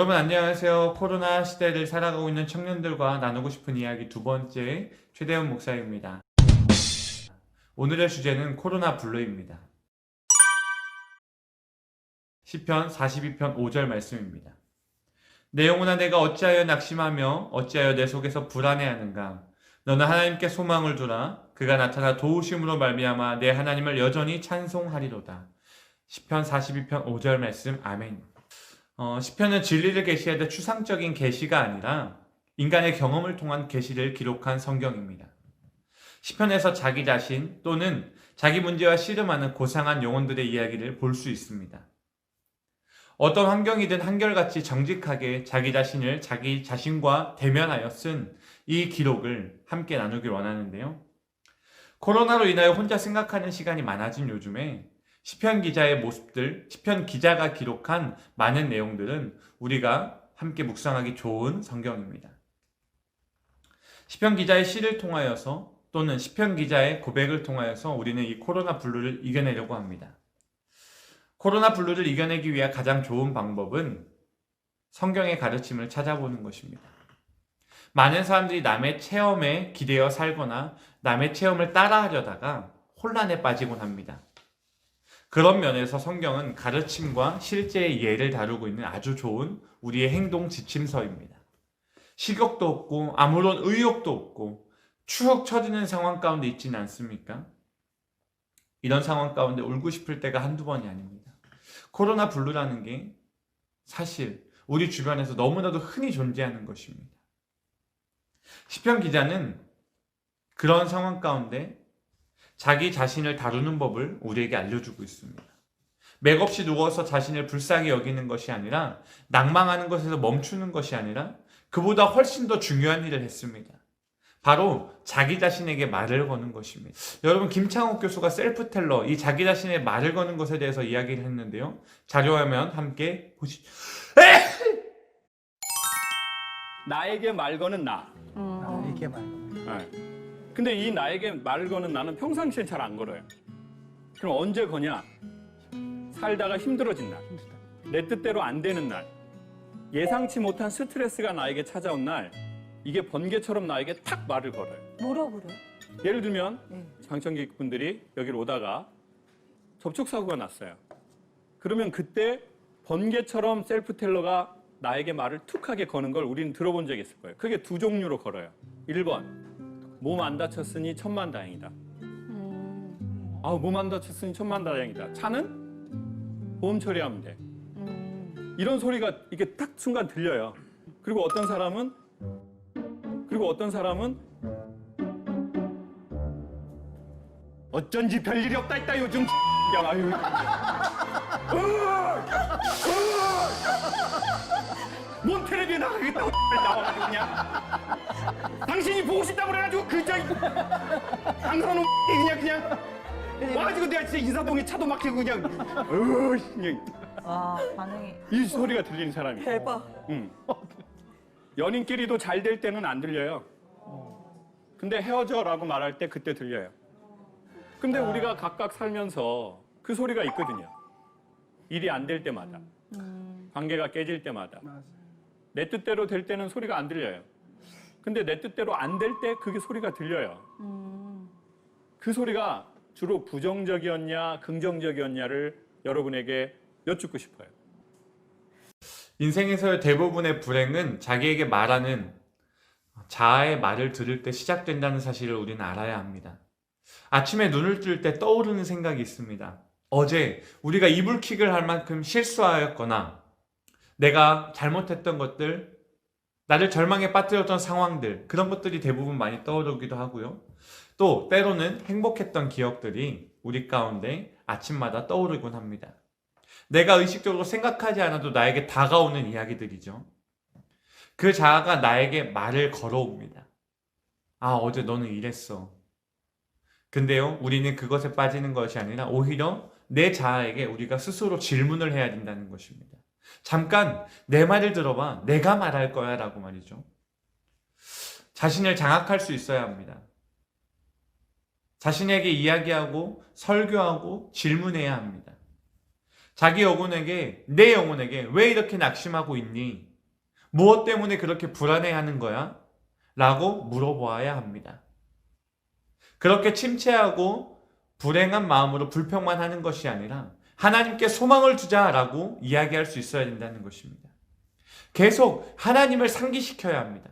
여러분 안녕하세요. 코로나 시대를 살아가고 있는 청년들과 나누고 싶은 이야기 두 번째 최대훈 목사입니다. 오늘의 주제는 코로나 블루입니다. 시편 42편 5절 말씀입니다. 내 영혼아 내가 어찌하여 낙심하며 어찌하여 내 속에서 불안해하는가. 너는 하나님께 소망을 두라. 그가 나타나 도우심으로 말미암아 내 하나님을 여전히 찬송하리로다. 시편 42편 5절 말씀 아멘. 시편은 진리를 계시하되 추상적인 계시가 아니라 인간의 경험을 통한 계시를 기록한 성경입니다. 시편에서 자기 자신 또는 자기 문제와 씨름하는 고상한 영혼들의 이야기를 볼 수 있습니다. 어떤 환경이든 한결같이 정직하게 자기 자신을 자기 자신과 대면하여 쓴 이 기록을 함께 나누길 원하는데요. 코로나로 인하여 혼자 생각하는 시간이 많아진 요즘에 시편 기자의 모습들, 시편 기자가 기록한 많은 내용들은 우리가 함께 묵상하기 좋은 성경입니다. 시편 기자의 시를 통하여서 또는 시편 기자의 고백을 통하여서 우리는 이 코로나 블루를 이겨내려고 합니다. 코로나 블루를 이겨내기 위해 가장 좋은 방법은 성경의 가르침을 찾아보는 것입니다. 많은 사람들이 남의 체험에 기대어 살거나 남의 체험을 따라하려다가 혼란에 빠지곤 합니다. 그런 면에서 성경은 가르침과 실제의 예를 다루고 있는 아주 좋은 우리의 행동 지침서입니다. 식욕도 없고 아무런 의욕도 없고 추억 처지는 상황 가운데 있지는 않습니까? 이런 상황 가운데 울고 싶을 때가 한두 번이 아닙니다. 코로나 블루라는 게 사실 우리 주변에서 너무나도 흔히 존재하는 것입니다. 시편 기자는 그런 상황 가운데 자기 자신을 다루는 법을 우리에게 알려주고 있습니다. 맥없이 누워서 자신을 불쌍히 여기는 것이 아니라 낭망하는 것에서 멈추는 것이 아니라 그보다 훨씬 더 중요한 일을 했습니다. 바로 자기 자신에게 말을 거는 것입니다. 여러분 김창옥 교수가 셀프텔러, 이 자기 자신의 말을 거는 것에 대해서 이야기를 했는데요. 자료화면 함께 보시죠. 나에게 말 거는 나. 나에게 말 거는. 근데 이 나에게 말 거는 나는 평상시엔 잘 안 걸어요. 그럼 언제 거냐? 살다가 힘들어진 날, 내 뜻대로 안 되는 날, 예상치 못한 스트레스가 나에게 찾아온 날, 이게 번개처럼 나에게 탁 말을 걸어요. 뭐라 그래? 예를 들면 방청객분들이 여기로 오다가 접촉사고가 났어요. 그러면 그때 번개처럼 셀프텔러가 나에게 말을 툭하게 거는 걸 우리는 들어본 적이 있을 거예요. 그게 두 종류로 걸어요. 1번, 몸 안 다쳤으니 천만다행이다. 몸 안 다쳤으니 천만다행이다. 차는 보험 처리하면 돼. 이런 소리가 이게 딱 순간 들려요. 그리고 어떤 사람은 어쩐지 별일이 없다 있다 요즘 그냥 아유. 뭔 텔레비에 나가겠다고 나와가지고 그냥 당신이 보고 싶다고 그래가지고 강선호 그냥 와가지고 내가 진짜 인사동에 차도 막히고 그냥 와 반응이 이 소리가 들리는 사람이 대박. 연인끼리도 잘 될 때는 안 들려요. 근데 헤어져라고 말할 때 그때 들려요. 근데 우리가 각각 살면서 그 소리가 있거든요. 일이 안 될 때마다, 관계가 깨질 때마다, 내 뜻대로 될 때는 소리가 안 들려요. 근데 내 뜻대로 안 될 때 그게 소리가 들려요. 그 소리가 주로 부정적이었냐, 긍정적이었냐를 여러분에게 여쭙고 싶어요. 인생에서의 대부분의 불행은 자기에게 말하는 자아의 말을 들을 때 시작된다는 사실을 우리는 알아야 합니다. 아침에 눈을 뜰 때 떠오르는 생각이 있습니다. 어제 우리가 이불킥을 할 만큼 실수하였거나 내가 잘못했던 것들, 나를 절망에 빠뜨렸던 상황들, 그런 것들이 대부분 많이 떠오르기도 하고요. 또 때로는 행복했던 기억들이 우리 가운데 아침마다 떠오르곤 합니다. 내가 의식적으로 생각하지 않아도 나에게 다가오는 이야기들이죠. 그 자아가 나에게 말을 걸어옵니다. 어제 너는 이랬어. 근데요, 우리는 그것에 빠지는 것이 아니라 오히려 내 자아에게 우리가 스스로 질문을 해야 된다는 것입니다. 잠깐 내 말을 들어봐. 내가 말할 거야 라고 말이죠. 자신을 장악할 수 있어야 합니다. 자신에게 이야기하고 설교하고 질문해야 합니다. 자기 영혼에게, 내 영혼에게 왜 이렇게 낙심하고 있니? 무엇 때문에 그렇게 불안해하는 거야? 라고 물어보아야 합니다. 그렇게 침체하고 불행한 마음으로 불평만 하는 것이 아니라 하나님께 소망을 두자라고 이야기할 수 있어야 된다는 것입니다. 계속 하나님을 상기시켜야 합니다.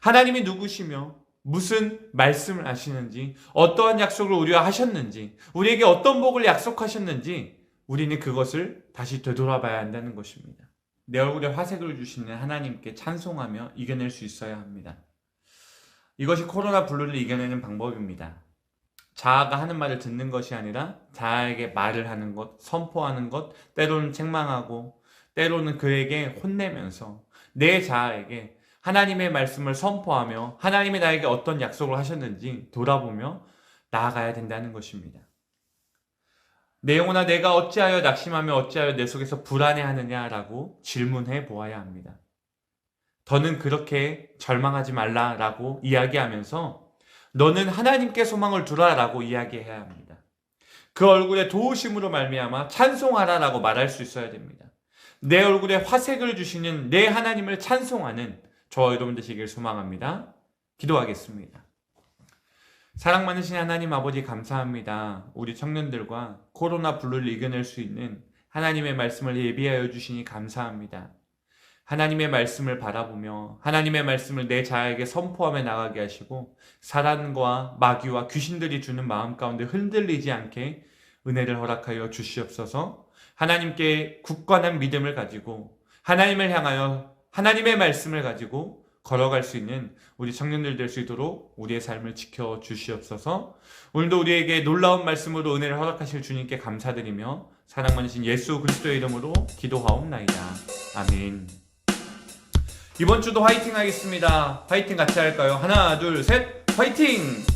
하나님이 누구시며 무슨 말씀을 하시는지, 어떠한 약속을 우리와 하셨는지, 우리에게 어떤 복을 약속하셨는지 우리는 그것을 다시 되돌아봐야 한다는 것입니다. 내 얼굴에 화색을 주시는 하나님께 찬송하며 이겨낼 수 있어야 합니다. 이것이 코로나 블루를 이겨내는 방법입니다. 자아가 하는 말을 듣는 것이 아니라 자아에게 말을 하는 것, 선포하는 것, 때로는 책망하고 때로는 그에게 혼내면서 내 자아에게 하나님의 말씀을 선포하며 하나님이 나에게 어떤 약속을 하셨는지 돌아보며 나아가야 된다는 것입니다. 내 영혼아 내가 어찌하여 낙심하며 어찌하여 내 속에서 불안해하느냐라고 질문해 보아야 합니다. 더는 그렇게 절망하지 말라라고 이야기하면서 너는 하나님께 소망을 두라라고 이야기해야 합니다. 그 얼굴에 도우심으로 말미암아 찬송하라라고 말할 수 있어야 됩니다. 내 얼굴에 화색을 주시는 내 하나님을 찬송하는 저와 여러분 되시길 소망합니다. 기도하겠습니다. 사랑 많으신 하나님 아버지 감사합니다. 우리 청년들과 코로나 블루를 이겨낼 수 있는 하나님의 말씀을 예비하여 주시니 감사합니다. 하나님의 말씀을 바라보며 하나님의 말씀을 내 자아에게 선포하며 나가게 하시고 사단과 마귀와 귀신들이 주는 마음 가운데 흔들리지 않게 은혜를 허락하여 주시옵소서. 하나님께 굳건한 믿음을 가지고 하나님을 향하여 하나님의 말씀을 가지고 걸어갈 수 있는 우리 청년들 될 수 있도록 우리의 삶을 지켜 주시옵소서. 오늘도 우리에게 놀라운 말씀으로 은혜를 허락하실 주님께 감사드리며 사랑 많으신 예수 그리스도의 이름으로 기도하옵나이다. 아멘. 이번 주도 화이팅 하겠습니다. 화이팅 같이 할까요? 하나, 둘, 셋, 화이팅!